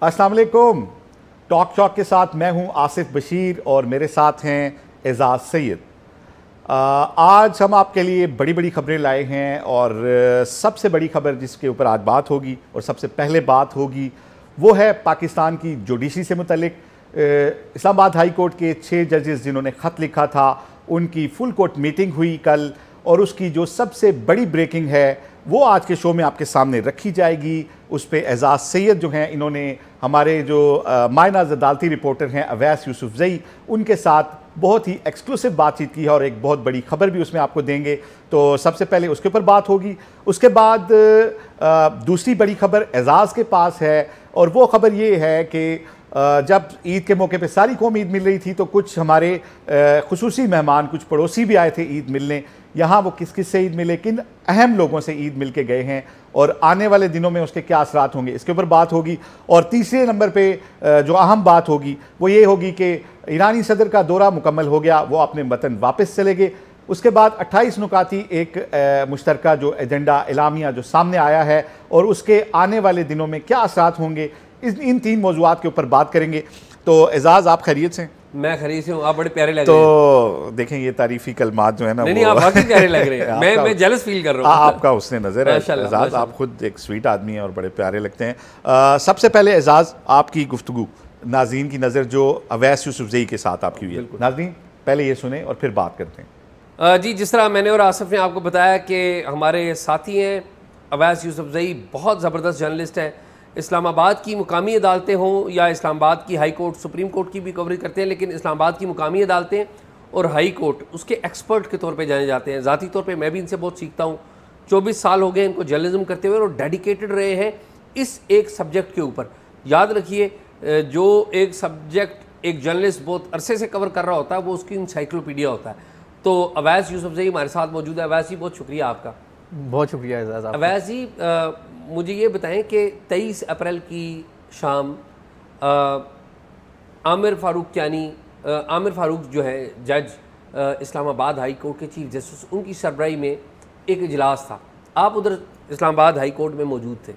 अस्सलाम वालेकुम। Talk shock के साथ मैं हूं आसिफ बशीर और मेरे साथ हैं एजाज सैयद। आज हम आपके लिए बड़ी बड़ी खबरें लाए हैं और सबसे बड़ी खबर जिसके ऊपर आज बात होगी और सबसे पहले बात होगी वो है पाकिस्तान की जुडिशरी से मुतल्लिक। इस्लामाबाद हाई कोर्ट के 6 जजेस जिन्होंने ख़त लिखा था, उनकी फुल कोर्ट मीटिंग हुई कल और उसकी जो सबसे बड़ी ब्रेकिंग है वो आज के शो में आपके सामने रखी जाएगी। उस पर एजाज सैयद जो हैं, इन्होंने हमारे जो मायनाज़ अदालती रिपोर्टर हैं अवैस यूसुफजई, उनके साथ बहुत ही एक्सक्लूसिव बातचीत की है और एक बहुत बड़ी खबर भी उसमें आपको देंगे। तो सबसे पहले उसके ऊपर बात होगी, उसके बाद दूसरी बड़ी खबर एजाज के पास है और वो खबर ये है कि जब ईद के मौके पे सारी कौम ईद मिल रही थी तो कुछ हमारे खुसूसी मेहमान, कुछ पड़ोसी भी आए थे ईद मिलने। यहाँ वो किस किस से ईद मिले, किन अहम लोगों से ईद मिल के गए हैं और आने वाले दिनों में उसके क्या असरात होंगे, इसके ऊपर बात होगी। और तीसरे नंबर पे जो अहम बात होगी वो ये होगी कि ईरानी सदर का दौरा मुकम्मल हो गया, वो अपने वतन वापस चले गए। उसके बाद 28 नुकाती एक मुश्तरका जो एजेंडा एलामिया जो सामने आया है और उसके आने वाले दिनों में क्या असरात होंगे, इन 3 मौज़ूआत के ऊपर बात करेंगे। तो एजाज, आप खैरियत से? मैं खरीद से हूँ, आप बड़े प्यारे लग रहे हैं। तो देखें ये तारीफी कलमात जो है ना, नहीं, आप वाकई प्यारे लग रहे हैं। मैं जेलस फील कर रहा हूँ। आपका हुस्न नज़र है एजाज, आप खुद एक स्वीट आदमी हैं और बड़े प्यारे लगते हैं। सबसे पहले एजाज, आपकी गुफ्तगू नाज़रीन की नज़र जो अवैस यूसुफजई के साथ आपकी हुई है, नाज़रीन पहले ये सुने और फिर बात करते हैं। जी, जिस तरह मैंने और आसिफ ने आपको बताया कि हमारे साथी हैं अवैस यूसुफजई, बहुत ज़बरदस्त जर्नलिस्ट हैं। इस्लामाबाद की मुकामी अदालतें हों या इस्लामाबाद की हाई कोर्ट, सुप्रीम कोर्ट की भी कवरेज करते हैं, लेकिन इस्लामाबाद की मुकामी अदालतें और हाई कोर्ट उसके एक्सपर्ट के तौर पे जाने जाते हैं। ज़ाती तौर पे मैं भी इनसे बहुत सीखता हूँ। 24 साल हो गए इनको जर्नलिज्म करते हुए और डेडिकेटेड रहे हैं इस एक सब्जेक्ट के ऊपर। याद रखिए, जो एक सब्जेक्ट एक जर्नलिस्ट बहुत अरसे से कवर कर रहा होता है वो उसकी इंसाइक्लोपीडिया होता है। तो अवैस यूसुफजई हमारे साथ मौजूद है। अवैस जी, बहुत शुक्रिया आपका। बहुत शुक्रिया एजाज। अवैस जी, मुझे ये बताएं कि 23 अप्रैल की शाम आमिर फ़ारूक जो है जज इस्लामाबाद हाई कोर्ट के चीफ जस्टिस, उनकी सरबराही में एक इजलास था। आप उधर इस्लामाबाद हाई कोर्ट में मौजूद थे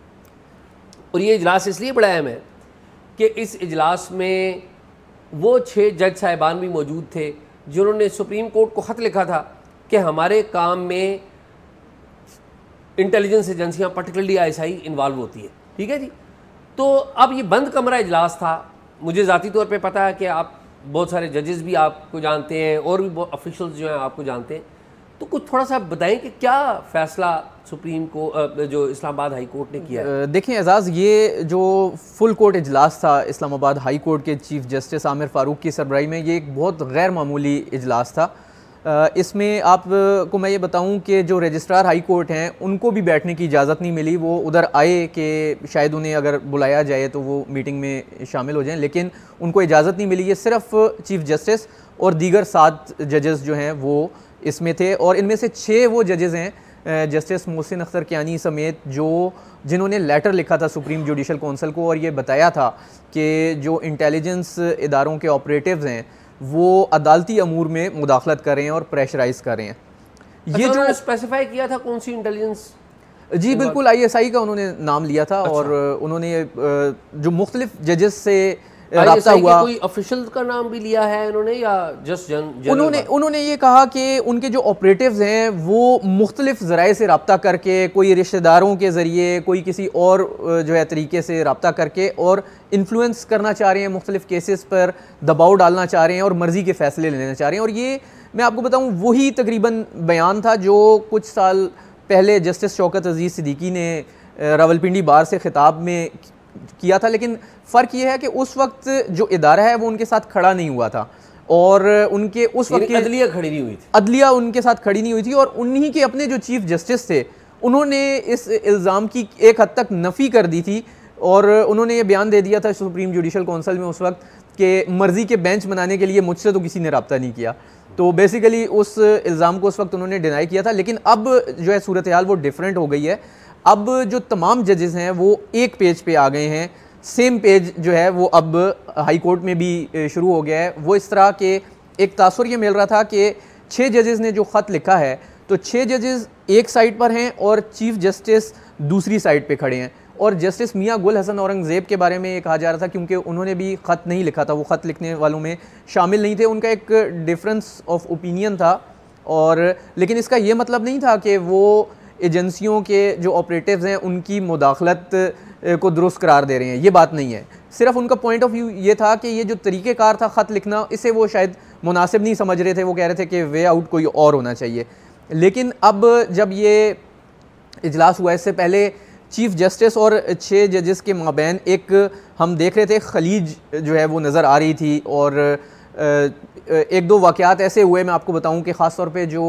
और ये इजलास इसलिए बड़ा अहम है कि इस इजलास में वो 6 जज साहिबान भी मौजूद थे जिन्होंने सुप्रीम कोर्ट को ख़त लिखा था कि हमारे काम में इंटेलिजेंस एजेंसियां पर्टिकुलरली ISI इन्वॉल्व होती है। ठीक है जी। तो अब ये बंद कमरा इजलास था। मुझे ज़ाती तौर पे पता है कि आप बहुत सारे जजेस भी आपको जानते हैं और भी बहुत ऑफिशियल्स जो हैं आपको जानते हैं। तो कुछ थोड़ा सा बताएं कि क्या फ़ैसला सुप्रीम को जो इस्लामाबाद हाई कोर्ट ने किया है। देखिए एजाज़, ये जो फुल कोर्ट इजलास था इस्लामाबाद हाई कोर्ट के चीफ जस्टिस आमिर फ़ारूक की सरबराही में, ये एक बहुत गैर मामूली इजलास था। इसमें आपको मैं ये बताऊं कि जो रजिस्ट्रार हाई कोर्ट हैं उनको भी बैठने की इजाज़त नहीं मिली। वो उधर आए कि शायद उन्हें अगर बुलाया जाए तो वो मीटिंग में शामिल हो जाएं, लेकिन उनको इजाज़त नहीं मिली। ये सिर्फ चीफ जस्टिस और दीगर 7 जजेस जो हैं वो इसमें थे और इनमें से 6 वो जजेस हैं जस्टिस मोहसिन अख्तर कियानी समेत जिन्होंने लेटर लिखा था सुप्रीम जुडिशल कौंसिल को और ये बताया था कि जो इंटेलिजेंस इदारों के ऑपरेटिव्स हैं वो अदालती अमूर में मुदाखलत कर रहे हैं और प्रेशराइज कर रहे हैं। ये जो स्पेसिफाई किया था कौन सी इंटेलिजेंस? जी बिल्कुल, ISI का उन्होंने नाम लिया था। अच्छा। और उन्होंने जो मुख्तलिफ जजेस से राब्ता हुआ, कोई ऑफिशियल का नाम भी लिया है उन्होंने या जस्ट उन्होंने ये कहा कि उनके जो ऑपरेटिव्स हैं वो मुख्तलिफ ज़राए से राब्ता करके, कोई रिश्तेदारों के ज़रिए, कोई किसी और जो है तरीके से राब्ता करके और इन्फ्लुएंस करना चाह रहे हैं, मुख्तलिफ केसेस पर दबाव डालना चाह रहे हैं और मर्ज़ी के फ़ैसले लेना चाह रहे हैं। और ये मैं आपको बताऊँ वही तकरीबन बयान था जो कुछ साल पहले जस्टिस शौकत अजीज़ सिद्दीकी ने रावलपिंडी बार से खिताब में किया था। लेकिन फ़र्क ये है कि उस वक्त जो इदारा है वो उनके साथ खड़ा नहीं हुआ था और उनके उस वक्त अदलिया खड़ी नहीं हुई थी, अदलिया उनके साथ खड़ी नहीं हुई थी। और उन्हीं के अपने जो चीफ जस्टिस थे उन्होंने इस इल्ज़ाम की एक हद तक नफ़ी कर दी थी और उन्होंने ये बयान दे दिया था सुप्रीम जुडिशल कौंसिल में उस वक्त कि मर्ज़ी के बेंच बनाने के लिए मुझसे तो किसी ने रब्ता नहीं किया। तो बेसिकली उस इल्ज़ाम को उस वक्त उन्होंने डिनाई किया था। लेकिन अब जो है सूरत हाल वो डिफरेंट हो गई है। अब जो तमाम जजेस हैं वो एक पेज पे आ गए हैं। सेम पेज जो है वो अब हाई कोर्ट में भी शुरू हो गया है। वो इस तरह के एक तासुर ये मिल रहा था कि 6 जजेस ने जो ख़त लिखा है तो 6 जजेस एक साइड पर हैं और चीफ जस्टिस दूसरी साइड पे खड़े हैं और जस्टिस मियां गुल हसन औरंगज़ेब के बारे में ये कहा जा रहा था क्योंकि उन्होंने भी ख़त नहीं लिखा था, वो ख़त लिखने वालों में शामिल नहीं थे, उनका एक डिफरेंस ऑफ ओपिनियन था। और लेकिन इसका ये मतलब नहीं था कि वो एजेंसियों के जो ऑपरेटिव्स हैं उनकी मुदाखलत को दुरुस्त करार दे रहे हैं, ये बात नहीं है। सिर्फ उनका पॉइंट ऑफ व्यू ये था कि ये जो तरीक़ेकार था ख़त लिखना, इसे वो शायद मुनासिब नहीं समझ रहे थे। वो कह रहे थे कि वे आउट कोई और होना चाहिए। लेकिन अब जब ये इजलास हुआ, इससे पहले चीफ़ जस्टिस और 6 जजेस के माबैन एक हम देख रहे थे खलीज जो है वो नज़र आ रही थी। और एक दो वाक़यात ऐसे हुए, मैं आपको बताऊं कि ख़ास तौर पे जो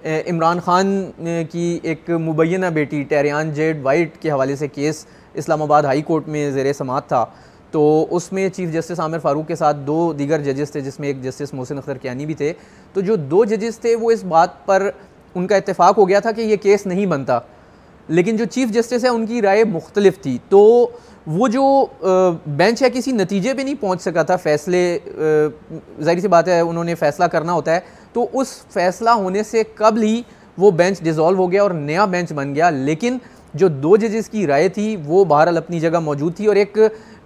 इमरान ख़ान की एक मुबैना बेटी टैरियान जेड वाइट के हवाले से केस इस्लामाबाद हाई कोर्ट में ज़ेर समाअत था, तो उसमें चीफ़ जस्टिस आमिर फ़ारूक के साथ 2 दीगर जजेस थे, जिसमें एक जस्टिस मोहसिन अख्तर कियानी भी थे। तो जो 2 जजेस थे वो इस बात पर उनका इत्तेफाक हो गया था कि ये केस नहीं बनता, लेकिन जो चीफ़ जस्टिस है उनकी राय मुख्तलिफ थी। तो वो जो बेंच है किसी नतीजे पे नहीं पहुंच सका था। फ़ैसले ज़ाहिर सी बात है उन्होंने फ़ैसला करना होता है, तो उस फ़ैसला होने से कबल ही वो बेंच डिज़ोल्व हो गया और नया बेंच बन गया। लेकिन जो 2 जजेस की राय थी वो बहरहाल अपनी जगह मौजूद थी और एक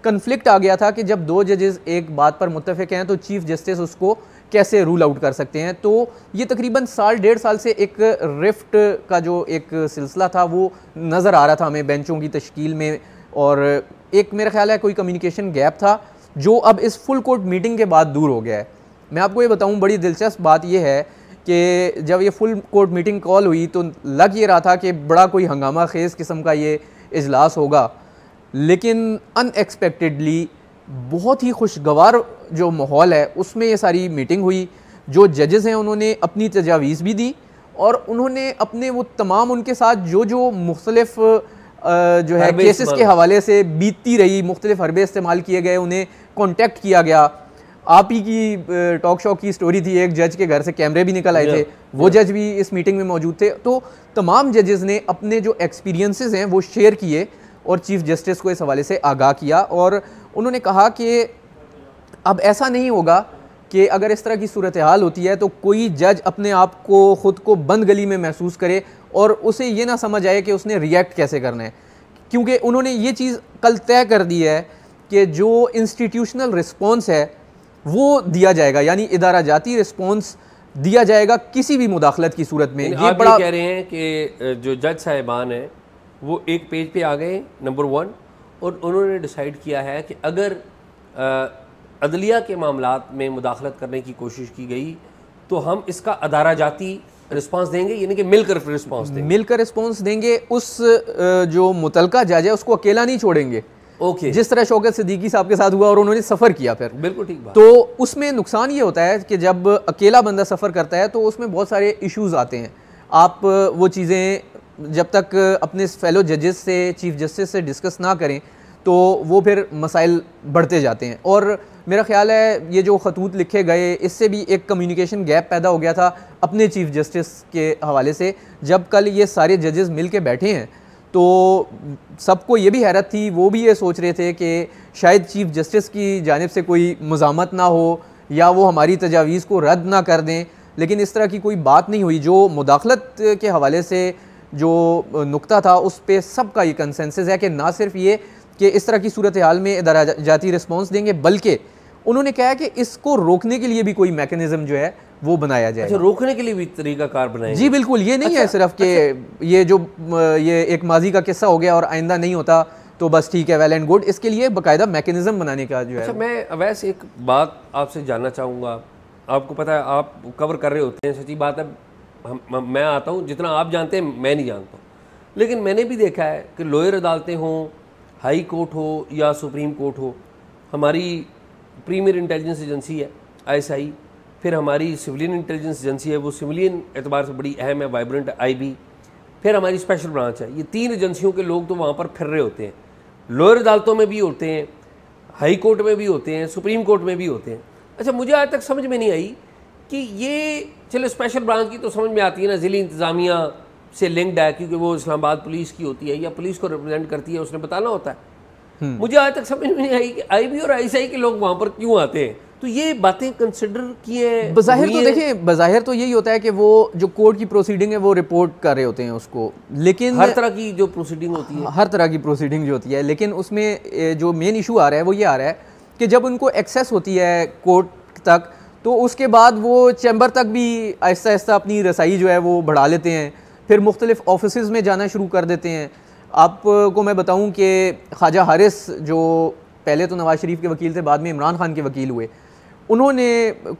कन्फ्लिक्ट आ गया था कि जब 2 जजेस एक बात पर मुत्तफ़िक हैं तो चीफ़ जस्टिस उसको कैसे रूल आउट कर सकते हैं। तो ये तकरीबन साल 1.5 साल से एक रिफ्ट का जो एक सिलसिला था वो नज़र आ रहा था हमें बेंचों की तश्कील में, और एक मेरा ख्याल है कोई कम्युनिकेशन गैप था जो अब इस फुल कोर्ट मीटिंग के बाद दूर हो गया है। मैं आपको ये बताऊं, बड़ी दिलचस्प बात यह है कि जब ये फुल कोर्ट मीटिंग कॉल हुई तो लग ये रहा था कि बड़ा कोई हंगामा खेज़ किस्म का ये इजलास होगा, लेकिन अनएक्सपेक्टेडली बहुत ही खुशगवार जो माहौल है उसमें ये सारी मीटिंग हुई। जो जजेस हैं उन्होंने अपनी तजावीज़ भी दी और उन्होंने अपने वो तमाम उनके साथ जो मुख्तलिफ जो है केसेस के हवाले से बीतती रही, मुख्तलिफ हरबे इस्तेमाल किए गए, उन्हें कॉन्टेक्ट किया गया। आप ही की टॉक शो की स्टोरी थी, एक जज के घर से कैमरे भी निकल आए थे, वो जज भी इस मीटिंग में मौजूद थे। तो तमाम जजेस ने अपने जो एक्सपीरियंसेस हैं वो शेयर किए और चीफ़ जस्टिस को इस हवाले से आगाह किया। और उन्होंने कहा कि अब ऐसा नहीं होगा कि अगर इस तरह की सूरत हाल होती है तो कोई जज अपने आप को ख़ुद को बंद गली में महसूस करे और उसे ये ना समझ आए कि उसने रिएक्ट कैसे करना है, क्योंकि उन्होंने ये चीज़ कल तय कर दी है कि जो इंस्टीट्यूशनल रिस्पॉन्स है वो दिया जाएगा, यानी इदारा जाती रिस्पॉन्स दिया जाएगा किसी भी मुदाखलत की सूरत में। ये बड़ा कह रहे हैं कि जो जज साहिबान हैं वो एक पेज पे आ गए नंबर 1, और उन्होंने डिसाइड किया है कि अगर अदलिया के मामलात में मुदाखलत करने की कोशिश की गई तो हम इसका अदारा जाती रिस्पांस देंगे, यानी कि मिलकर रिस्पांस देंगे। उस जो मुतलका जज है उसको अकेला नहीं छोड़ेंगे। ओके, जिस तरह शौकत सिद्दीकी साहब के साथ हुआ और उन्होंने सफ़र किया फिर। बिल्कुल ठीक बात। तो उसमें नुकसान ये होता है कि जब अकेला बंदा सफ़र करता है तो उसमें बहुत सारे इश्यूज आते हैं। आप वो चीज़ें जब तक अपने फेलो जजेस से, चीफ जस्टिस से डिस्कस ना करें तो वो फिर मसाइल बढ़ते जाते हैं। और मेरा ख्याल है ये जो खतूत लिखे गए इससे भी एक कम्युनिकेशन गैप पैदा हो गया था अपने चीफ जस्टिस के हवाले से। जब कल ये सारे जजेस मिल के बैठे हैं तो सबको ये भी हैरत थी, वो भी ये सोच रहे थे कि शायद चीफ जस्टिस की जानिब से कोई मज़ामत ना हो या वो हमारी तजावीज़ को रद्द ना कर दें, लेकिन इस तरह की कोई बात नहीं हुई। जो मुदाखलत के हवाले से जो नुक्ता था उस पर सबका ये कंसेंसस है कि ना सिर्फ ये कि इस तरह की सूरत हाल में इदारा जाती रिस्पॉन्स देंगे, बल्कि उन्होंने कहा कि इसको रोकने के लिए भी कोई मैकेनिज्म जो है वो बनाया जाए। अच्छा, रोकने के लिए भी तरीकाकार बनाया? जी बिल्कुल, ये नहीं है सिर्फ कि ये एक माजी का किस्सा हो गया और आइंदा नहीं होता तो बस ठीक है, वेल एंड गुड। इसके लिए बाकायदा मैकेनिज्म बनाने का जो है। अच्छा, मैं अवैस एक बात आपसे जानना चाहूँगा। आपको पता है आप कवर कर रहे होते हैं, सच्ची बात है, मैं आता हूँ, जितना आप जानते हैं मैं नहीं जानता, लेकिन मैंने भी देखा है कि लोअर अदालतें हों, हाई कोर्ट हो या सुप्रीम कोर्ट हो, हमारी प्रीमियर इंटेलिजेंस एजेंसी है ISI, फिर हमारी सिविलियन इंटेलिजेंस एजेंसी है, वो सिविलियन एतबार से बड़ी अहम है, वाइब्रेंट IB, फिर हमारी स्पेशल ब्रांच है। ये 3 एजेंसियों के लोग तो वहाँ पर फिर रहे होते हैं। लोअर अदालतों में भी होते हैं, हाई कोर्ट में भी होते हैं, सुप्रीम कोर्ट में भी होते हैं। अच्छा, मुझे आज तक समझ में नहीं आई कि ये, चलो स्पेशल ब्रांच की तो समझ में आती है ना, ज़िली इंतज़ामिया से लिंक्ड है क्योंकि वो इस्लामाबाद पुलिस की होती है या पुलिस को रिप्रेजेंट करती है, उसने बताना होता है। मुझे आज तक समझ में नहीं आई कि IB और ISI के लोग वहाँ पर क्यों आते हैं। तो ये बातें कंसिडर किए बज़ाहिर तो देखें, बज़ाहिर तो यही होता है कि वो जो कोर्ट की प्रोसीडिंग है वो रिपोर्ट कर रहे होते हैं उसको, लेकिन हर तरह की जो प्रोसीडिंग होती है, हर तरह की प्रोसीडिंग जो होती है, लेकिन उसमें जो मेन इशू आ रहा है वो ये आ रहा है कि जब उनको एक्सेस होती है कोर्ट तक, तो उसके बाद वो चैम्बर तक भी आहिस्ता आहिस्ता अपनी रसाई जो है वो बढ़ा लेते हैं, फिर मुख्तलिफ ऑफिस में जाना शुरू कर देते हैं। आपको मैं बताऊँ कि ख्वाजा हारिस जो पहले तो नवाज शरीफ के वकील थे, बाद में इमरान खान के वकील हुए, उन्होंने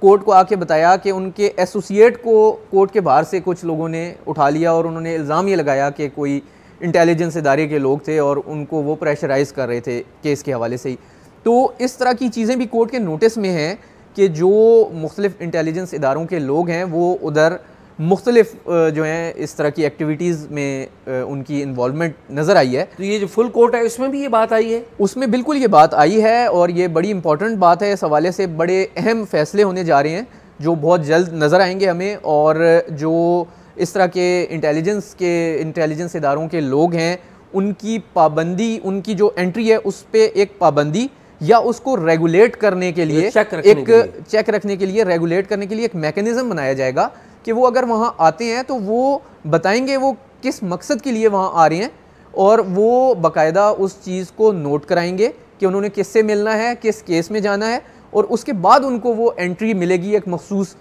कोर्ट को आके बताया कि उनके एसोसिएट को कोर्ट के बाहर से कुछ लोगों ने उठा लिया और उन्होंने इल्ज़ाम ये लगाया कि कोई इंटेलिजेंस इदारे के लोग थे और उनको वो प्रेशराइज़ कर रहे थे केस के हवाले से ही। तो इस तरह की चीज़ें भी कोर्ट के नोटिस में हैं कि जो मुख्तलिफ इंटेलिजेंस इदारों के लोग हैं वो उधर मुख्तलिफ जो हैं इस तरह की एक्टिविटीज़ में उनकी इन्वॉल्वमेंट नज़र आई है। तो ये जो फुल कोर्ट है इसमें भी ये बात आई है? उसमें बिल्कुल ये बात आई है और ये बड़ी इंपॉर्टेंट बात है। इस हवाले से बड़े अहम फैसले होने जा रहे हैं जो बहुत जल्द नज़र आएंगे हमें, और जो इस तरह के इंटेलिजेंस इदारों के लोग हैं उनकी पाबंदी, उनकी जो एंट्री है उस पर एक पाबंदी या उसको रेगुलेट करने के लिए चेक रखने के लिए रेगुलेट करने के लिए एक मैकेनिज़्म बनाया जाएगा कि वो अगर वहाँ आते हैं तो वो बताएंगे वो किस मकसद के लिए वहाँ आ रहे हैं, और वो बाकायदा उस चीज़ को नोट कराएंगे कि उन्होंने किससे मिलना है, किस केस में जाना है, और उसके बाद उनको वो एंट्री मिलेगी एक मखसूस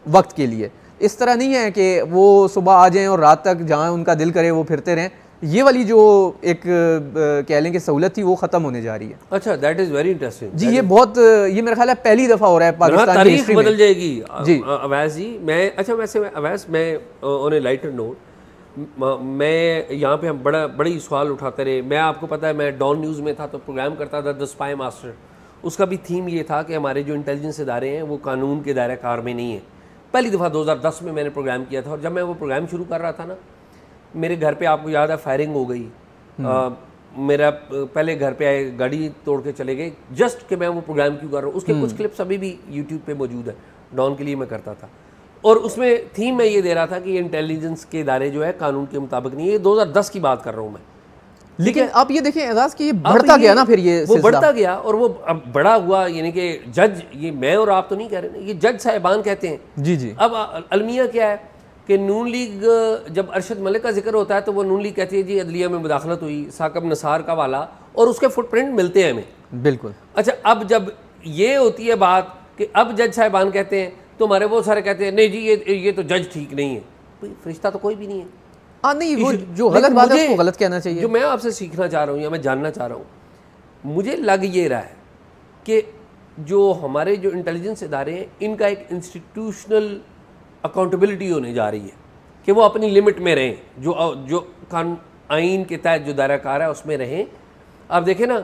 वक्त के लिए। इस तरह नहीं है कि वो सुबह आ जाएं और रात तक जहाँ उनका दिल करे वो फिरते रहें। ये वाली जो एक कह लें कि सहूलत थी वो ख़त्म होने जा रही है। अच्छा, दैट इज़ वेरी इंटरेस्टिंग जी। ये मेरा ख्याल है पहली दफ़ा हो रहा है पाकिस्तान की हिस्ट्री में। बदल जाएगी जी अवैस जी। वैसे अवैस, मैं ऑन ए लाइटर नोट, मैं यहाँ पे हम बड़ी सवाल उठाते रहे। मैं, आपको पता है, मैं डॉन न्यूज़ में था तो प्रोग्राम करता था द स्पाई मास्टर। उसका भी थीम ये था कि हमारे जो इंटेलिजेंस इदारे हैं वो कानून के दायरा कार में नहीं है। पहली दफ़ा 2010 में मैंने प्रोग्राम किया था, और जब मैं वो प्रोग्राम शुरू कर रहा था ना, मेरे घर पे, आपको याद है, फायरिंग हो गई। मेरा पहले घर पे आए, गाड़ी तोड़ के चले गए, जस्ट कि मैं वो प्रोग्राम क्यों कर रहा हूँ। उसके कुछ क्लिप्स अभी भी यूट्यूब पे मौजूद है, डॉन के लिए मैं करता था, और उसमें थीम मैं ये दे रहा था कि ये इंटेलिजेंस के इदारे जो है कानून के मुताबिक नहीं है। ये 2010 की बात कर रहा हूँ मैं। लेकिन आप ये देखें एजाज कि ये बढ़ता गया ना, फिर ये वो बढ़ता गया और वो अब बड़ा हुआ, यानी कि जज, ये मैं और आप तो नहीं कह रहे, ये जज साहिबान कहते हैं। जी जी। अब अलमिया क्या है कि नून लीग, जब अरशद मलिक का जिक्र होता है तो वो नून लीग कहती है जी अदलिया में मुदाखलत हुई, साकब नसार का वाला, और उसके फुटप्रिंट मिलते हैं हमें। बिल्कुल। अच्छा, अब जब ये होती है बात कि अब जज साहिबान कहते हैं, तो हमारे बहुत सारे कहते हैं नहीं जी ये तो जज ठीक नहीं है। भाई फरिश्ता तो कोई भी नहीं है। नहीं, वो जो गलत बात है उसको गलत कहना चाहिए। जो मैं आपसे सीखना चाह रहा हूँ या मैं जानना चाह रहा हूँ, मुझे लग ये रहा है कि जो हमारे जो इंटेलिजेंस इदारे हैं इनका एक इंस्टीट्यूशनल अकाउंटेबिलिटी होने जा रही है कि वो अपनी लिमिट में रहें, जो आइन के तहत जो दायरा कार है उसमें रहें। आप देखें ना,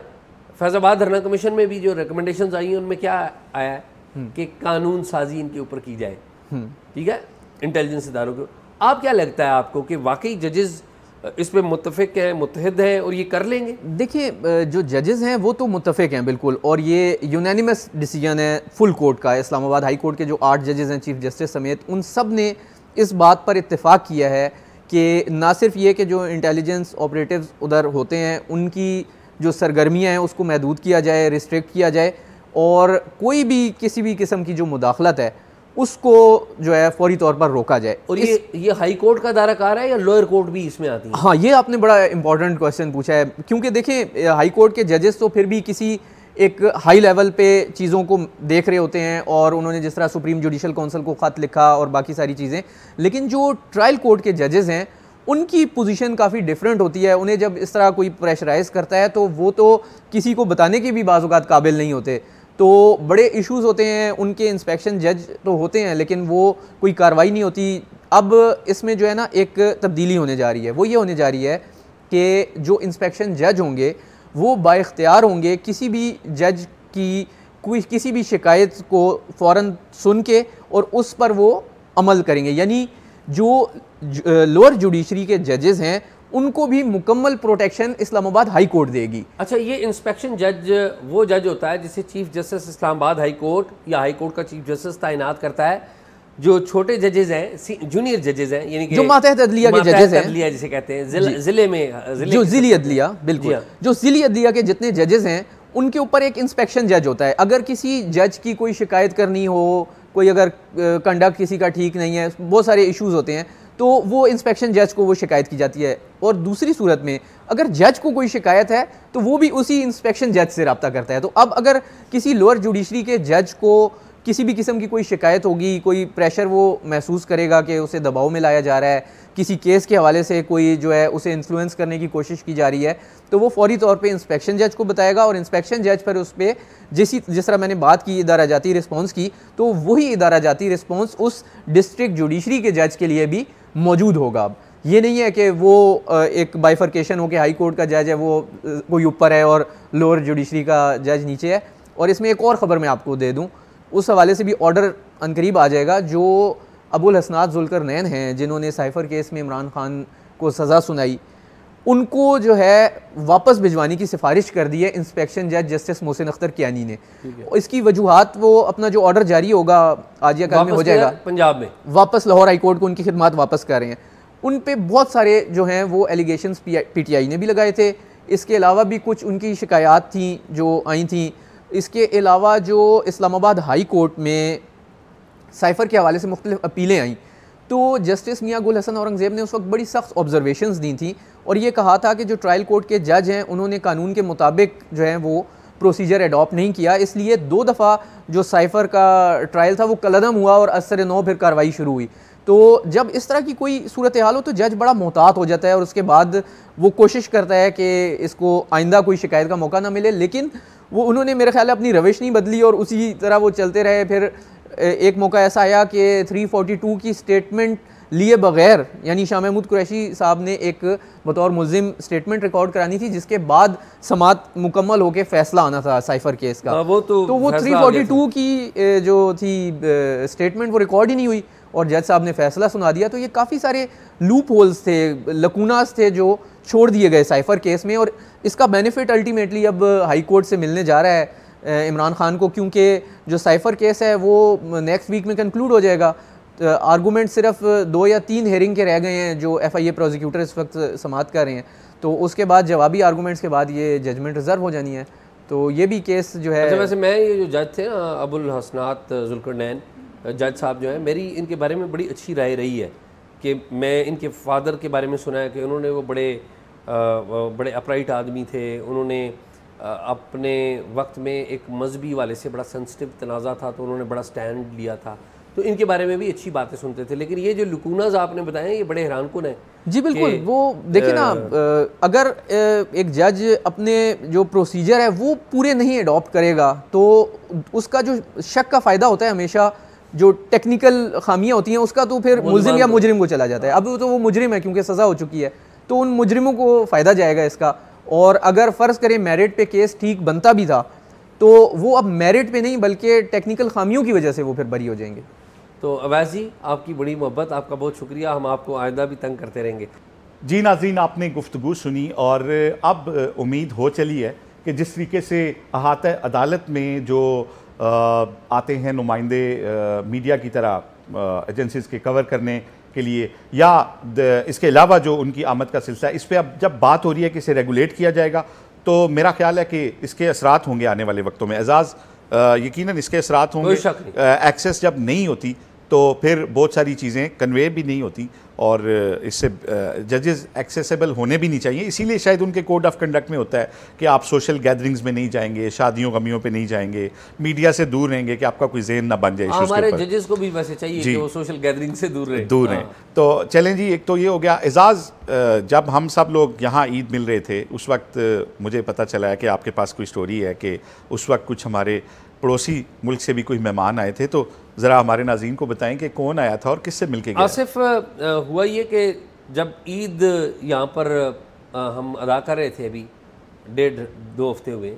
फैज़ाबाद धरना कमीशन में भी जो रिकमेंडेशंस आई हैं उनमें क्या आया है कि कानून साजी इनके ऊपर की जाए, ठीक है, इंटेलिजेंस इदारों को। आप क्या लगता है आपको कि वाकई जजेस इस पर मुत्तफिक हैं, मुत्तहिद हैं और ये कर लेंगे? देखिए, जो जजेस हैं वो तो मुत्तफिक हैं बिल्कुल, और ये यूनानिमस डिसीजन है फुल कोर्ट का। इस्लामाबाद हाई कोर्ट के जो 8 जजेस हैं, चीफ जस्टिस समेत, उन सब ने इस बात पर इत्तेफाक किया है कि ना सिर्फ ये कि जो इंटेलिजेंस ऑपरेटिव्स उधर होते हैं उनकी जो सरगर्मियाँ हैं उसको महदूद किया जाए, रिस्ट्रिक्ट किया जाए, और कोई भी किसी भी किस्म की जो मुदाखलत है उसको जो है फौरी तौर पर रोका जाए। और ये हाई कोर्ट का दायरा कार है या लोअर कोर्ट भी इसमें आती है? हाँ, ये आपने बड़ा इंपॉर्टेंट क्वेश्चन पूछा है, क्योंकि देखें हाई कोर्ट के जजेस तो फिर भी किसी एक हाई लेवल पे चीज़ों को देख रहे होते हैं, और उन्होंने जिस तरह सुप्रीम जुडिशल काउंसिल को ख़त लिखा और बाकी सारी चीज़ें, लेकिन जो ट्रायल कोर्ट के जजेस हैं उनकी पोजीशन काफ़ी डिफरेंट होती है। उन्हें जब इस तरह कोई प्रेशराइज करता है तो वो तो किसी को बताने के भी बाज़ औक़ात काबिल नहीं होते, तो बड़े इश्यूज़ होते हैं। उनके इंस्पेक्शन जज तो होते हैं लेकिन वो कोई कार्रवाई नहीं होती। अब इसमें जो है ना एक तब्दीली होने जा रही है, वो ये होने जा रही है कि जो इंस्पेक्शन जज होंगे वो बाइख्तियार होंगे किसी भी जज की कोई किसी भी शिकायत को फ़ौरन सुन के और उस पर वो अमल करेंगे। यानी जो लोअर जुडिशरी के जजेस हैं उनको भी मुकम्मल प्रोटेक्शन इस्लामाबाद हाई कोर्ट देगी। अच्छा, ये इंस्पेक्शन जज वो जज होता है जिसे chief justice Islamabad high court या हाई कोर्ट का चीफ जस्टिस तैनात करता है। जो छोटे जजेस हैं, जूनियर जजेस हैं, यानी कि जो मातहत अदलिया के जजेस हैं, अदलिया जिसे कहते हैं, जिले में जो जिली अदलिया, बिल्कुल, जो जिली अदलिया के जितने जजेस हैं उनके ऊपर एक इंस्पेक्शन जज होता है। अगर किसी जज की कोई शिकायत करनी हो, कोई अगर कंडक्ट किसी का ठीक नहीं है, बहुत सारे इश्यूज़ होते हैं, तो वो इंस्पेक्शन जज को वो शिकायत की जाती है। और दूसरी सूरत में अगर जज को कोई शिकायत है तो वो भी उसी इंस्पेक्शन जज से रब्ता करता है। तो अब अगर किसी लोअर जुडिशरी के जज को किसी भी किस्म की कोई शिकायत होगी, कोई प्रेशर वो महसूस करेगा कि उसे दबाव में लाया जा रहा है, किसी केस के हवाले से कोई जो है उसे इन्फ्लुएंस करने की कोशिश की जा रही है, तो वो फौरी तौर पे इंस्पेक्शन जज को बताएगा और इंस्पेक्शन जज पर उस पर जिस तरह मैंने बात की इदारा जाती रिस्पॉन्स की, तो वही इदारा जाती रिस्पॉन्स उस डिस्ट्रिक्ट जुडिशरी के जज के लिए भी मौजूद होगा। अब ये नहीं है कि वो एक बाइफर्केशन हो के हाई कोर्ट का जज है वो कोई ऊपर है और लोअर जुडिशरी का जज नीचे है। और इसमें एक और ख़बर मैं आपको दे दूँ, उस हवाले से भी ऑर्डर अनकरीब आ जाएगा। जो अबुल हसनात जुल्करनैन हैं जिन्होंने साइफ़र केस में इमरान खान को सज़ा सुनाई, उनको जो है वापस भिजवाने की सिफारिश कर दी है इंस्पेक्शन जज जस्टिस मोहसिन अख्तर कियानी ने। इसकी वजूहात वो अपना जो ऑर्डर जारी होगा आज या कल में हो जाएगा, पंजाब में वापस लाहौर हाई कोर्ट को उनकी खिदमात वापस कर रहे हैं। उन पे बहुत सारे जो हैं वो एलिगेशंस पीटीआई ने भी लगाए थे। इसके अलावा भी कुछ उनकी शिकायत थी जो आई थी। इसके अलावा जो इस्लामाबाद हाई कोर्ट में साइफ़र के हवाले से मुख्तलिफ अपीलें आईं, तो जस्टिस मियां गुल हसन औरंगज़ेब ने उस वक्त बड़ी सख्त ऑब्जर्वेशंस दी थी और ये कहा था कि जो ट्रायल कोर्ट के जज हैं उन्होंने कानून के मुताबिक जो है वो प्रोसीजर एडॉप्ट नहीं किया, इसलिए 2 दफ़ा जो साइफ़र का ट्रायल था वो कलअदम हुआ और असर नौ फिर कार्रवाई शुरू हुई। तो जब इस तरह की कोई सूरत हाल हो तो जज बड़ा मोहतात हो जाता है और उसके बाद वो कोशिश करता है कि इसको आइंदा कोई शिकायत का मौका ना मिले। लेकिन वो उन्होंने मेरे ख्याल अपनी रविश नहीं बदली और उसी तरह वो चलते रहे। फिर एक मौका ऐसा आया कि 342 की स्टेटमेंट लिए बगैर, यानी शाह महमूद कुरैशी साहब ने एक बतौर मुल्जिम स्टेटमेंट रिकॉर्ड करानी थी जिसके बाद समात मुकम्मल होकर फैसला आना था साइफ़र केस का। वो 342 की जो थी स्टेटमेंट वो रिकॉर्ड ही नहीं हुई और जज साहब ने फैसला सुना दिया। तो ये काफ़ी सारे लूप होल्स थे, लकूनास थे जो छोड़ दिए गए साइफ़र केस में और इसका बेनिफिट अल्टीमेटली अब हाई कोर्ट से मिलने जा रहा है इमरान खान को, क्योंकि जो साइफ़र केस है वो नेक्स्ट वीक में कंक्लूड हो जाएगा। आर्गूमेंट सिर्फ 2 या 3 हेयरिंग के रह गए हैं जो FIA प्रोसिक्यूटर इस वक्त समाअत कर रहे हैं, तो उसके बाद जवाबी आर्गूमेंट्स के बाद ये जजमेंट रिजर्व हो जानी है। तो ये भी केस जो है। अच्छा, वैसे मैं ये जो जज थे ना अबुल हसनात जुल्करनैन जज साहब जो हैं, मेरी इनके बारे में बड़ी अच्छी राय रही है कि मैं इनके फादर के बारे में सुना है कि उन्होंने वो बड़े अपराइट आदमी थे। उन्होंने अपने वक्त में एक मजहबी वाले से बड़ा सेंसिटिव तनाज़ा था तो उन्होंने बड़ा स्टैंड लिया था, तो इनके बारे में भी अच्छी बातें सुनते थे। लेकिन ये जो लुकूनाज आपने बताए ये बड़े हैरानकुन हैं। जी बिल्कुल, वो देखिए ना, अगर एक जज अपने जो प्रोसीजर है वो पूरे नहीं अडॉप्ट करेगा तो उसका जो शक का फ़ायदा होता है हमेशा जो टेक्निकल खामियां होती हैं उसका तो फिर मुल्जिम या मुजरिम को चला जाता है। अब तो वो मुजरिम है क्योंकि सज़ा हो चुकी है, तो उन मुजरिमों को फ़ायदा जाएगा इसका। और अगर फ़र्ज़ करें मेरिट पे केस ठीक बनता भी था तो वो अब मेरिट पे नहीं बल्कि टेक्निकल खामियों की वजह से वो फिर बरी हो जाएंगे। तो अवैस जी, आपकी बड़ी मोहब्बत, आपका बहुत शुक्रिया, हम आपको आइंदा भी तंग करते रहेंगे। जी नाज़रीन, आपने गुफ्तगू सुनी और अब उम्मीद हो चली है कि जिस तरीके से अहाता अदालत में जो आते हैं नुमाइंदे मीडिया की तरह एजेंसीज़ के कवर करने के लिए या इसके अलावा जो उनकी आमद का सिलसिला है, इस पर अब जब बात हो रही है कि इसे रेगुलेट किया जाएगा तो मेरा ख्याल है कि इसके असरात होंगे आने वाले वक्तों में। एजाज़, यकीनन इसके असरात होंगे। एक्सेस जब नहीं होती तो फिर बहुत सारी चीज़ें कन्वे भी नहीं होती और इससे जजेस एक्सेसिबल होने भी नहीं चाहिए। इसीलिए शायद उनके कोड ऑफ कंडक्ट में होता है कि आप सोशल गैदरिंग्स में नहीं जाएंगे, शादियों गमियों पे नहीं जाएंगे, मीडिया से दूर रहेंगे कि आपका कोई ज़हन ना बन जाए। हमारे जजेस को भी वैसे चाहिए कि वो सोशल गैदरिंग से दूर रहें। तो चलें जी, एक तो ये हो गया। एजाज़, जब हम सब लोग यहाँ ईद मिल रहे थे उस वक्त मुझे पता चला है कि आपके पास कोई स्टोरी है कि उस वक्त कुछ हमारे पड़ोसी मुल्क से भी कोई मेहमान आए थे, तो ज़रा हमारे नाज़रीन को बताएं कि कौन आया था और किससे मिलके गया। आसिफ, हुआ ये कि जब ईद यहाँ पर हम अदा कर रहे थे, अभी 1.5-2 हफ्ते हुए,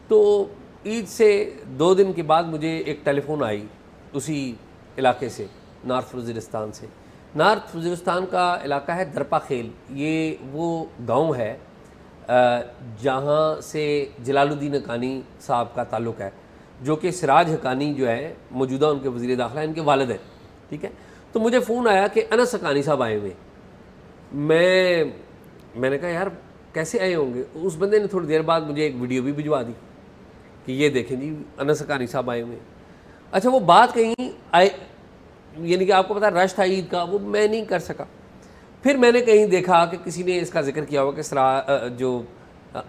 तो ईद से 2 दिन के बाद मुझे एक टेलीफोन आई उसी इलाके से, नॉर्थ वज़ीरिस्तान से। नॉर्थ वज़ीरिस्तान का इलाका है दरपा खेल, ये वो गांव है जहाँ से जलालुद्दीन हक़ानी साहब का ताल्लुक़ है, जो कि सिराज हक़ानी जो है मौजूदा उनके वज़ीर दाखिला इनके वालिद हैं, ठीक है। तो मुझे फ़ोन आया कि अनस हक़ानी साहब आए हुए। मैंने कहा यार कैसे आए होंगे। उस बंदे ने थोड़ी देर बाद मुझे एक वीडियो भी भिजवा दी कि ये देखें जी अनस हक्कानी साहब आए हुए हैं। अच्छा, वो बात कहीं आए, यानी कि आपको पता है रश था ईद का, वो मैं नहीं कर सका। फिर मैंने कहीं देखा कि किसी ने इसका जिक्र किया हुआ कि जो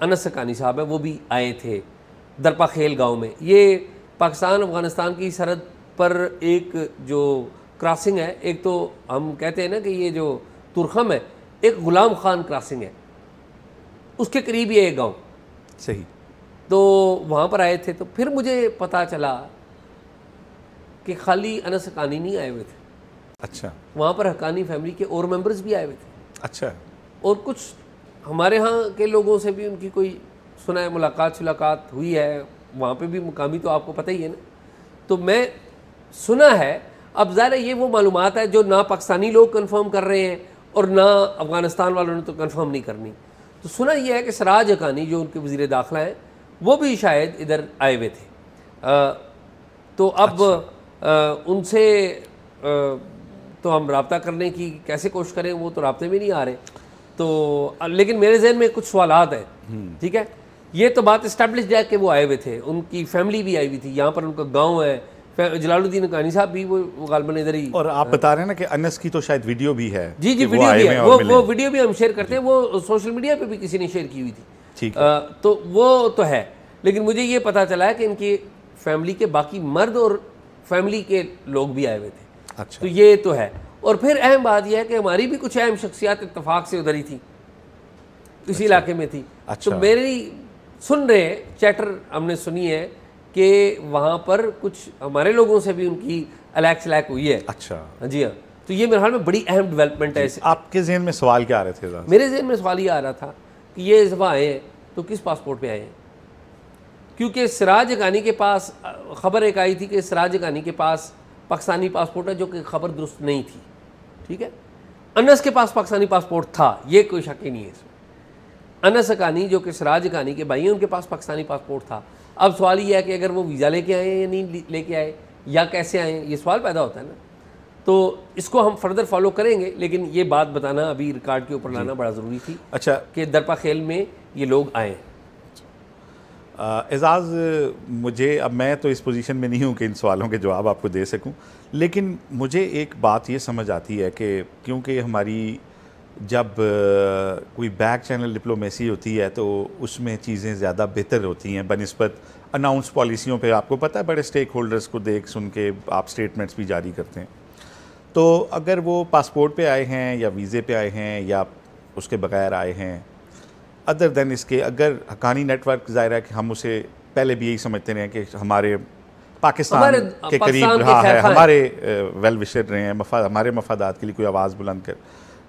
अनस हक्कानी साहब है वो भी आए थे दरपा खेल गाँव में। ये पाकिस्तान अफ़गानिस्तान की सरहद पर एक जो क्रॉसिंग है, एक तो हम कहते हैं ना कि ये जो तुरखम है, एक गुलाम खान क्रॉसिंग है, उसके करीब ये एक गाँव। सही। तो वहाँ पर आए थे। तो फिर मुझे पता चला कि खाली अनस हक्कानी नहीं आए हुए थे। अच्छा। वहाँ पर हक्कानी फैमिली के और मेंबर्स भी आए हुए थे। अच्छा। और कुछ हमारे यहाँ के लोगों से भी उनकी कोई सुना है मुलाकात हुई है, वहाँ पे भी मुकामी तो आपको पता ही है ना। तो मैं सुना है, अब ज़ाहिर है ये वो मालूमात है जो ना पाकिस्तानी लोग कंफर्म कर रहे हैं और ना अफ़गानिस्तान वालों ने तो कंफर्म नहीं करनी। तो सुना ये है कि सराज हक्कानी जो उनके वज़ीर दाखिला हैं वो भी शायद इधर आए हुए थे। तो अब उनसे तो हम रब्ता करने की कैसे कोशिश करें, वो तो राब्ते में नहीं आ रहे। तो लेकिन मेरे जहन में कुछ सवालात हैं। ठीक है, ये तो बात इस्टेब्लिश्ड है कि वो आए हुए थे, उनकी फैमिली भी आई हुई थी, यहाँ पर उनका गांव है। जलालुद्दीन हक्कानी साहब भी वो गालबन इधर ही। और आप बता रहे हैं ना कि अनस की तो शायद वीडियो भी है। जी जी, वीडियो भी है, वो वीडियो भी हम शेयर करते हैं, वो सोशल मीडिया पे भी किसी ने शेयर की हुई थी। ठीक है। तो वो तो है, लेकिन मुझे ये पता चला है कि इनकी फैमिली के बाकी मर्द और फैमिली के लोग भी आए हुए थे। अच्छा। तो ये तो है। और फिर अहम बात यह है कि हमारी भी कुछ अहम शख्सियात इत्तेफाक से उधर ही थी, इसी इलाके में थी। अच्छा। तो मेरी सुन रहे चैटर हमने सुनी है कि वहाँ पर कुछ हमारे लोगों से भी उनकी अलैक सलैक हुई है। अच्छा। जी हाँ, तो ये मेरे ख्याल में बड़ी अहम डेवलपमेंट है। आपके जहन में सवाल क्या आ रहे थे? मेरे जहन में सवाल ये आ रहा था कि ये इस दफ़ा आए हैं तो किस पासपोर्ट पे आए हैं, क्योंकि सिराज हक्कानी के पास खबर एक आई थी कि सिराज हक्कानी के पास पाकिस्तानी पासपोर्ट है, जो कि खबर दुरुस्त नहीं थी। ठीक है, अनस के पास पाकिस्तानी पासपोर्ट था, ये कोई शक ही नहीं है इसमें। अनस हक्कानी जो कि सिराज हक्कानी के भाई हैं, उनके पास पाकिस्तानी पासपोर्ट था। अब सवाल ये है कि अगर वो वीज़ा लेके आए या नहीं लेके आए, या कैसे आए, ये सवाल पैदा होता है ना। तो इसको हम फर्दर फॉलो करेंगे, लेकिन ये बात बताना अभी रिकॉर्ड के ऊपर लाना बड़ा ज़रूरी थी। अच्छा, कि दरपा खेल में ये लोग आए। एजाज़, मुझे अब मैं तो इस पोजीशन में नहीं हूँ कि इन सवालों के जवाब आपको दे सकूँ, लेकिन मुझे एक बात ये समझ आती है कि क्योंकि हमारी जब कोई बैक चैनल डिप्लोमेसी होती है तो उसमें चीज़ें ज़्यादा बेहतर होती हैं बनिस्बत अनाउंस पॉलिसियों पे। आपको पता है बड़े स्टेक होल्डर्स को देख सुन के आप स्टेटमेंट्स भी जारी करते हैं। तो अगर वो पासपोर्ट पे आए हैं या वीज़े पे आए हैं या उसके बगैर आए हैं, अदर देन इसके, अगर हक्कानी नेटवर्क ज़ाहिर है कि हम उसे पहले भी यही समझते रहे हैं कि हमारे पाकिस्तान के करीब रहा है, हमारे वेल विशर रहे हैं, हमारे मफादात के लिए कोई आवाज़ बुलंद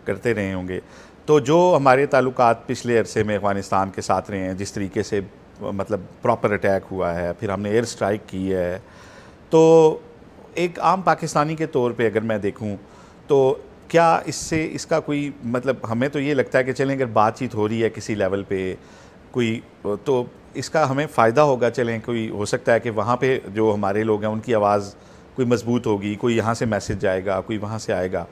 करते रहे होंगे। तो जो हमारे ताल्लुकात पिछले अरसे में अफ़गानिस्तान के साथ रहे हैं, जिस तरीके से मतलब प्रॉपर अटैक हुआ है, फिर हमने एयर स्ट्राइक की है, तो एक आम पाकिस्तानी के तौर पे अगर मैं देखूं तो क्या इससे इसका कोई मतलब, हमें तो ये लगता है कि चलें अगर बातचीत हो रही है किसी लेवल पे कोई, तो इसका हमें फ़ायदा होगा। चलें कोई हो सकता है कि वहाँ पे जो हमारे लोग हैं उनकी आवाज़ कोई मजबूत होगी, कोई यहाँ से मैसेज जाएगा, कोई वहाँ से आएगा,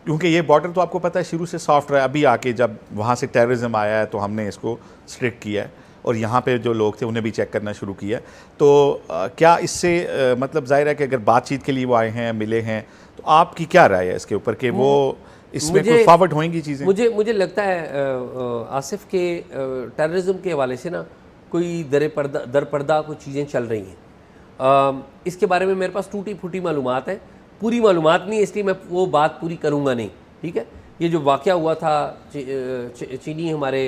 क्योंकि ये बॉर्डर तो आपको पता है शुरू से सॉफ्ट रहा है। अभी आके जब वहाँ से टेररिज्म आया है तो हमने इसको स्ट्रिक्ट किया है और यहाँ पे जो लोग थे उन्हें भी चेक करना शुरू किया है। तो क्या इससे मतलब जाहिर है कि अगर बातचीत के लिए वो आए हैं, मिले हैं, तो आपकी क्या राय है इसके ऊपर कि वो इसमें कोई फॉरवर्ड होंगी चीज़ें? मुझे लगता है आसिफ के टेररिज्म के हवाले से ना कोई दर पर्दा कुछ चीज़ें चल रही हैं। इसके बारे में मेरे पास टूटी फूटी मालूमात है, पूरी मालूमात नहीं, इसलिए मैं वो बात पूरी करूँगा नहीं। ठीक है, ये जो वाक़या हुआ था चीनी हमारे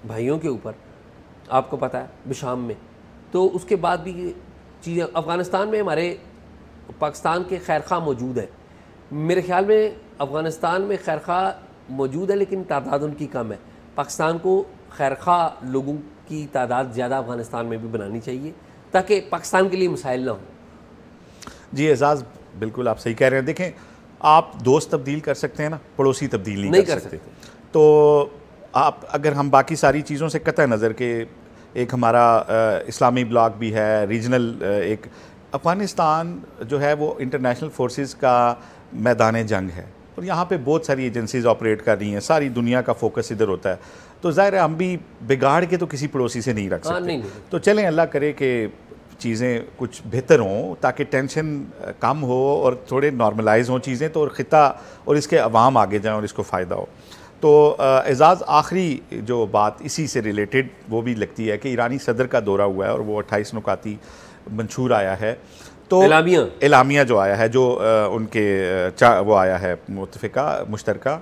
भाइयों के ऊपर, आपको पता है बिशाम में, तो उसके बाद भी चीज़ें अफ़गानिस्तान में हमारे पाकिस्तान के खैर खा मौजूद है। मेरे ख्याल में अफ़गानिस्तान में खैर खा मौजूद है लेकिन तादाद उनकी कम है। पाकिस्तान को खैर खा लोगों की तादाद ज़्यादा अफ़गानिस्तान में भी बनानी चाहिए ताकि पाकिस्तान के लिए मसाइल ना हो। जी एजाज़, बिल्कुल आप सही कह रहे हैं। देखें, आप दोस्त तब्दील कर सकते हैं ना, पड़ोसी तब्दील नहीं कर सकते। तो आप अगर हम बाकी सारी चीज़ों से कतई नज़र के, एक हमारा इस्लामी ब्लॉक भी है, रीजनल एक अफ़गानिस्तान जो है वो इंटरनेशनल फोर्सेस का मैदान जंग है, और यहाँ पे बहुत सारी एजेंसीज ऑपरेट कर रही हैं, सारी दुनिया का फोकस इधर होता है, तो ज़ाहिर है हम भी बिगाड़ के तो किसी पड़ोसी से नहीं रख सकते। नहीं। तो चलें, अल्लाह करे कि चीज़ें कुछ बेहतर हों ताकि टेंशन कम हो और थोड़े नॉर्मलाइज हों चीज़ें, तो और ख़िता और इसके अवाम आगे जाएँ और इसको फ़ायदा हो। तो एजाज़, आखिरी जो बात इसी से रिलेटेड वो भी लगती है कि ईरानी सदर का दौरा हुआ है और वो 28 नुकाती मंशूर आया है, तो एलामिया जो आया है, जो उनके वो आया है मुश्तरका,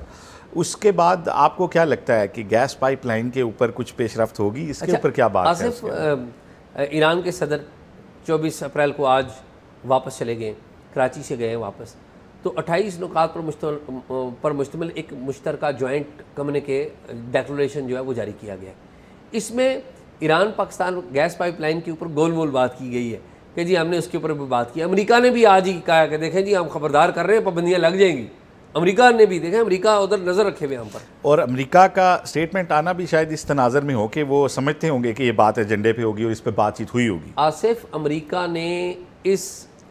उसके बाद आपको क्या लगता है कि गैस पाइपलाइन के ऊपर कुछ पेशरफ्त होगी? इसके ऊपर क्या बात आसिफ, है? ईरान के सदर 24 अप्रैल को आज वापस चले गए, कराची से गए वापस, तो 28 नुकात पर मुश्तमिल एक मुश्तरका जॉइंट कम्युनिके डेक्लरेशन जो है वो जारी किया गया है। इसमें ईरान पाकिस्तान गैस पाइपलाइन के ऊपर गोल मोल बात की गई है कि जी हमने उसके ऊपर भी बात की। अमेरिका ने भी आज ही कहा कि देखें जी हम खबरदार कर रहे हैं, पाबंदियाँ लग जाएंगी। अमेरिका ने भी, देखें अमेरिका उधर नज़र रखे हुए हम पर, और अमेरिका का स्टेटमेंट आना भी शायद इस तनाज़र में हो कि वो समझते होंगे कि ये बात एजेंडे पे होगी और इस पर बातचीत हुई होगी। आसिफ, अमेरिका ने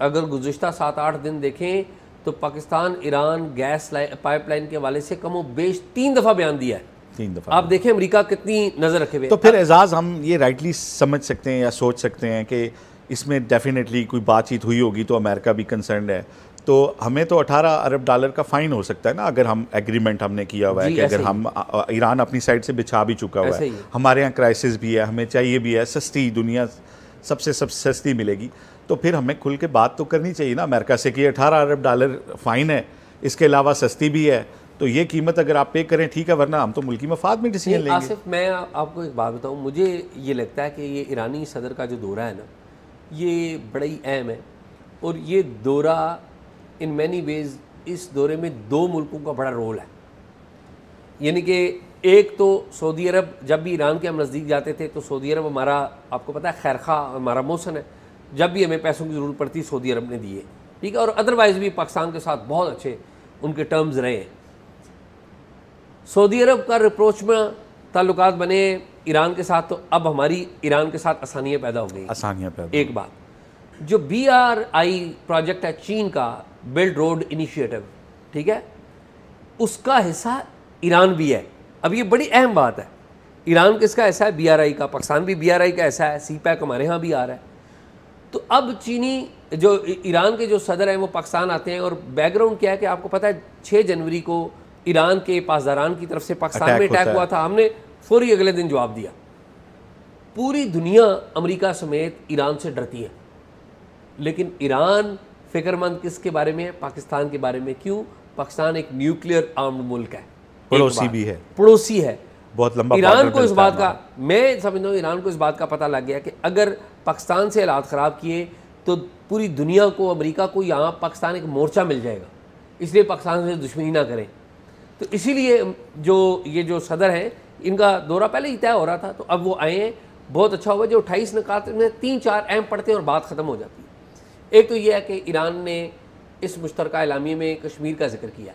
अगर गुज़िश्ता 7-8 दिन देखें तो पाकिस्तान ईरान गैस पाइपलाइन के हवाले से कमो बेश 3 दफ़ा बयान दिया है। 3 दफ़ा आप देखें अमेरिका कितनी नज़र रखे हुए। तो फिर एजाज़, हम ये राइटली समझ सकते हैं या सोच सकते हैं कि इसमें डेफिनेटली कोई बातचीत हुई होगी, तो अमेरिका भी कंसर्न है, तो हमें तो 18 अरब डॉलर का फ़ाइन हो सकता है ना, अगर हम एग्रीमेंट हमने किया हुआ है कि अगर हम ईरान अपनी साइड से बिछा भी चुका हुआ है, हमारे यहाँ क्राइसिस भी है, हमें चाहिए भी है, सस्ती दुनिया सबसे सस्ती मिलेगी, तो फिर हमें खुल के बात तो करनी चाहिए ना अमेरिका से कि 18 अरब डॉलर फ़ाइन है, इसके अलावा सस्ती भी है, तो ये कीमत अगर आप पे करें ठीक है, वरना हम तो मुल्की मफाद में डिसीजन लेंगे। आसिफ, मैं आपको एक बात बताऊँ, मुझे ये लगता है कि ये ईरानी सदर का जो दौरा है ना, ये बड़ा ही अहम है, और ये दौरा इन मैनी वेज़, इस दौरे में 2 मुल्कों का बड़ा रोल है। यानी कि एक तो सऊदी अरब, जब भी ईरान के हम नज़दीक जाते थे तो सऊदी अरब हमारा, आपको पता है, खैरखा हमारा मौसन है, जब भी हमें पैसों की ज़रूरत पड़ती सऊदी अरब ने दिए, ठीक है, और अदरवाइज़ भी पाकिस्तान के साथ बहुत अच्छे उनके टर्म्स रहे हैं। सऊदी अरब का रिप्रोच में ताल्लुकात बने ईरान के साथ, तो अब हमारी ईरान के साथ आसानियाँ पैदा हो गई। एक बात, जो BRI प्रोजेक्ट है चीन का, बिल्ड रोड इनिशिएटिव, ठीक है, उसका हिस्सा ईरान भी है। अब ये बड़ी अहम बात है, ईरान किसका हिस्सा है? BRI का। पाकिस्तान भी BRI का हिस्सा है, CPEC हमारे यहाँ भी आ रहा है। तो अब चीनी जो ईरान के जो सदर हैं वो पाकिस्तान आते हैं, और बैकग्राउंड क्या है कि आपको पता है 6 जनवरी को ईरान के पासदारान की तरफ से पाकिस्तान में अटैक हुआ था, हमने फौरी अगले दिन जवाब दिया। पूरी दुनिया अमेरिका समेत ईरान से डरती है, लेकिन ईरान फिक्रमंद किसके बारे में है? पाकिस्तान के बारे में। क्यों? पाकिस्तान एक न्यूक्लियर आर्म्ड मुल्क है, पड़ोसी भी है, पड़ोसी है, बहुत लंबा। ईरान को इस बात का, मैं समझता हूँ ईरान को इस बात का पता लग गया कि अगर पाकिस्तान से हालात ख़राब किए तो पूरी दुनिया को, अमेरिका को यहाँ पाकिस्तान एक मोर्चा मिल जाएगा, इसलिए पाकिस्तान से दुश्मनी ना करें। तो इसीलिए ये जो सदर हैं, इनका दौरा पहले ही तय हो रहा था, तो अब वो आए हैं, बहुत अच्छा हुआ। जो 28 निकात में 3-4 अहम पढ़ते हैं और बात ख़त्म हो जाती है। एक तो ये है कि ईरान ने इस मुश्तरका एलामिया में कश्मीर का जिक्र किया।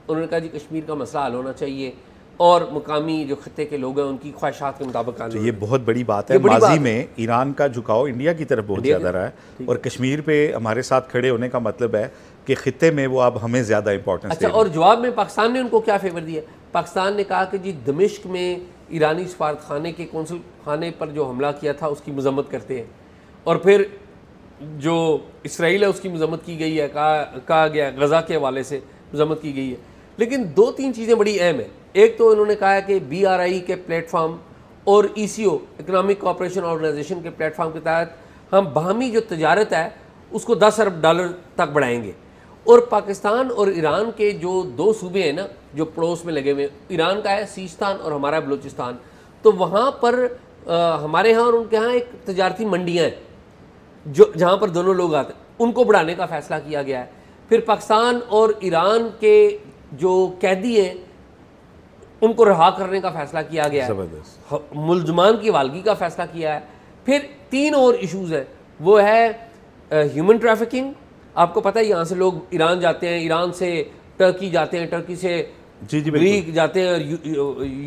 उन्होंने कहा जी कश्मीर का मसला हल होना चाहिए और मुकामी जो खत्ते के लोग हैं उनकी ख्वाहिशात के मुताबिक। तो ये बहुत बड़ी बात है। माजी में ईरान का झुकाव इंडिया की तरफ बहुत ज़्यादा रहा है, और कश्मीर पे हमारे साथ खड़े होने का मतलब है कि खत्ते में वो अब हमें ज़्यादा इंपॉर्टेंस। अच्छा, और जवाब में पाकिस्तान ने उनको क्या फेवर दिया? पाकिस्तान ने कहा कि जी दमिश्क में ईरानी सफारत खाने के कौंसल खाने पर जो हमला किया था उसकी मजम्मत करते हैं, और फिर जो इसराइल है उसकी मजम्मत की गई है, कहा गया गज़ा के हवाले से मजम्मत की गई है। लेकिन 2-3 चीज़ें बड़ी अहम है। एक तो इन्होंने कहा है कि BRI के प्लेटफॉर्म और ECO इकोनॉमिक कोऑपरेशन ऑर्गेनाइजेशन के प्लेटफॉर्म के तहत हम बाहमी जो तजारत है उसको 10 अरब डॉलर तक बढ़ाएंगे। और पाकिस्तान और ईरान के जो 2 सूबे हैं ना जो पड़ोस में लगे हुए, ईरान का है सीस्तान और हमारा बलूचिस्तान, तो वहाँ पर हमारे यहाँ और उनके यहाँ एक तजारती मंडियाँ हैं जो जहाँ पर दोनों लोग आते हैं, उनको बढ़ाने का फ़ैसला किया गया है। फिर पाकिस्तान और ईरान के जो कैदी हैं उनको रिहा करने का फ़ैसला किया गया है, मुलजमान की वालगी का फ़ैसला किया है। फिर 3 और इशूज़ हैं, वो है ह्यूमन ट्रैफिकिंग। आपको पता है यहाँ से लोग ईरान जाते हैं, ईरान से टर्की जाते हैं, टर्की से ग्रीक जाते हैं,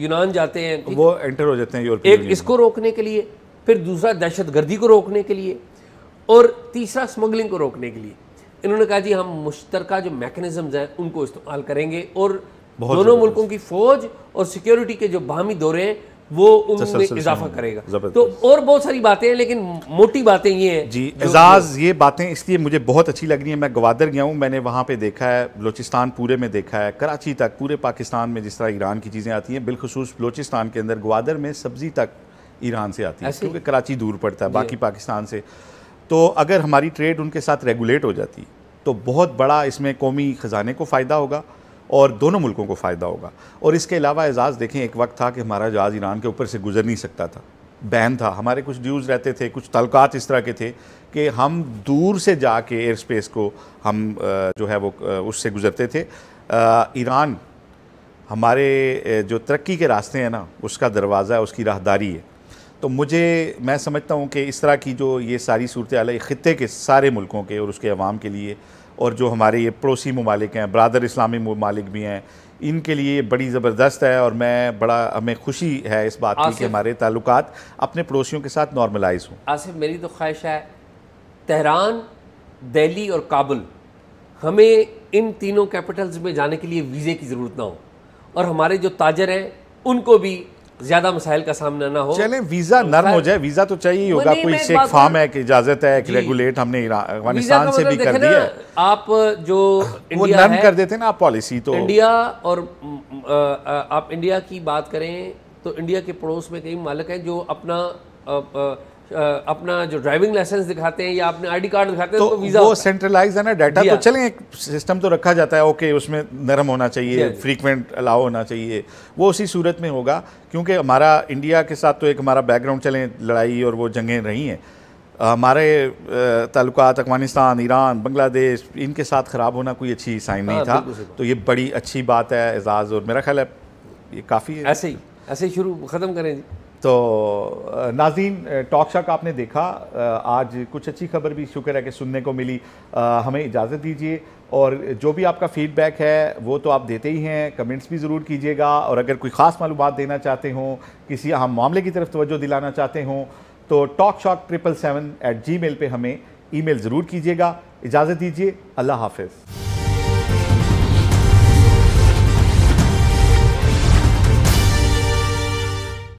यूनान जाते हैं, वो एंटर हो जाते हैं। एक इसको रोकने के लिए, फिर दूसरा दहशत गर्दी को रोकने के लिए, और तीसरा स्मगलिंग को रोकने के लिए। इन्होंने कहा जी हम मुश्तरका जो मैकेनिज्म्स हैं उनको इस्तेमाल करेंगे और दोनों मुल्कों की फौज और सिक्योरिटी के जो बाहमी दौरे हैं वो उनमें इजाफा करेगा। तो और बहुत सारी बातें हैं, लेकिन मोटी बातें ये हैं जी एजाज, ये बातें इसलिए मुझे बहुत अच्छी लग रही हैं। मैं ग्वादर गया हूँ, मैंने वहाँ पे देखा है, बलोचिस्तान पूरे में देखा है, कराची तक, पूरे पाकिस्तान में जिस तरह ईरान की चीज़ें आती हैं, बिलखुसूस बलोचिस्तान के अंदर ग्वादर में सब्ज़ी तक ईरान से आती है, क्योंकि कराची दूर पड़ता है बाकी पाकिस्तान से। तो अगर हमारी ट्रेड उनके साथ रेगुलेट हो जाती तो बहुत बड़ा इसमें कौमी ख़जाने को फ़ायदा होगा और दोनों मुल्कों को फ़ायदा होगा। और इसके अलावा एजाज़ देखें, एक वक्त था कि हमारा जहाज़ ईरान के ऊपर से गुजर नहीं सकता था, बैन था, हमारे कुछ ड्यूज़ रहते थे, कुछ तल्कात इस तरह के थे कि हम दूर से जाके एयर स्पेस को हम जो है वो उससे गुज़रते थे। ईरान हमारे जो तरक्की के रास्ते हैं ना, उसका दरवाज़ा है, उसकी राहदारी है। तो मैं समझता हूँ कि इस तरह की जो ये सारी सूरत हाल है ख़ित्ते के सारे मुल्कों के और उसके अवाम के लिए, और जो हमारे ये पड़ोसी ममालिक हैं, बरादर इस्लामी ममालिक भी हैं, इनके लिए बड़ी ज़बरदस्त है। और हमें खुशी है इस बात की कि हमारे ताल्लुकात अपने पड़ोसियों के साथ नॉर्मलाइज हों। आसिफ, मेरी तो ख्वाहिश है तेहरान, दिल्ली और काबुल, हमें इन तीनों कैपिटल्स में जाने के लिए वीज़े की ज़रूरत ना हो और हमारे जो ताजर हैं उनको भी ज्यादा मसाइल का सामना ना हो। चलें वीजा नरम हो जाए, वीजा तो चाहिए होगा, कोई एक फार्म है कि इजाजत है कि रेगुलेट हमने अफगानिस्तान से भी कर दिया। आप जो वो नरम कर देते ना आप पॉलिसी, तो इंडिया और आप इंडिया की बात करें तो इंडिया के पड़ोस में कई मालिक हैं जो अपना जो ड्राइविंग लाइसेंस दिखाते हैं या अपने आईडी कार्ड दिखाते हैं, तो वीजा वो सेंट्रलाइज है ना डाटा। तो चलें एक सिस्टम तो रखा जाता है, ओके, उसमें नरम होना चाहिए, फ्रीक्वेंट अलाउ होना चाहिए, वो उसी सूरत में होगा। क्योंकि हमारा इंडिया के साथ तो एक हमारा बैकग्राउंड, चलें लड़ाई और वो जंगें रही हैं, हमारे ताल्लुकात अफगानिस्तान, ईरान, बांग्लादेश, इनके साथ ख़राब होना कोई अच्छी साइन नहीं था। तो ये बड़ी अच्छी बात है एजाज़, और मेरा ख्याल है ये काफ़ी है। ऐसे ही शुरू ख़त्म करें जी। तो नाज़रीन, टॉक शॉक आपने देखा, आज कुछ अच्छी खबर भी शुक्र है कि सुनने को मिली। हमें इजाज़त दीजिए, और जो भी आपका फ़ीडबैक है वो तो आप देते ही हैं, कमेंट्स भी ज़रूर कीजिएगा। और अगर कोई ख़ास मालूमात देना चाहते हों, किसी अहम मामले की तरफ तवज्जो दिलाना चाहते हों, तो talkshock777@gmail पे हमें ईमेल ज़रूर कीजिएगा। इजाज़त दीजिए, अल्लाह हाफ़िज़।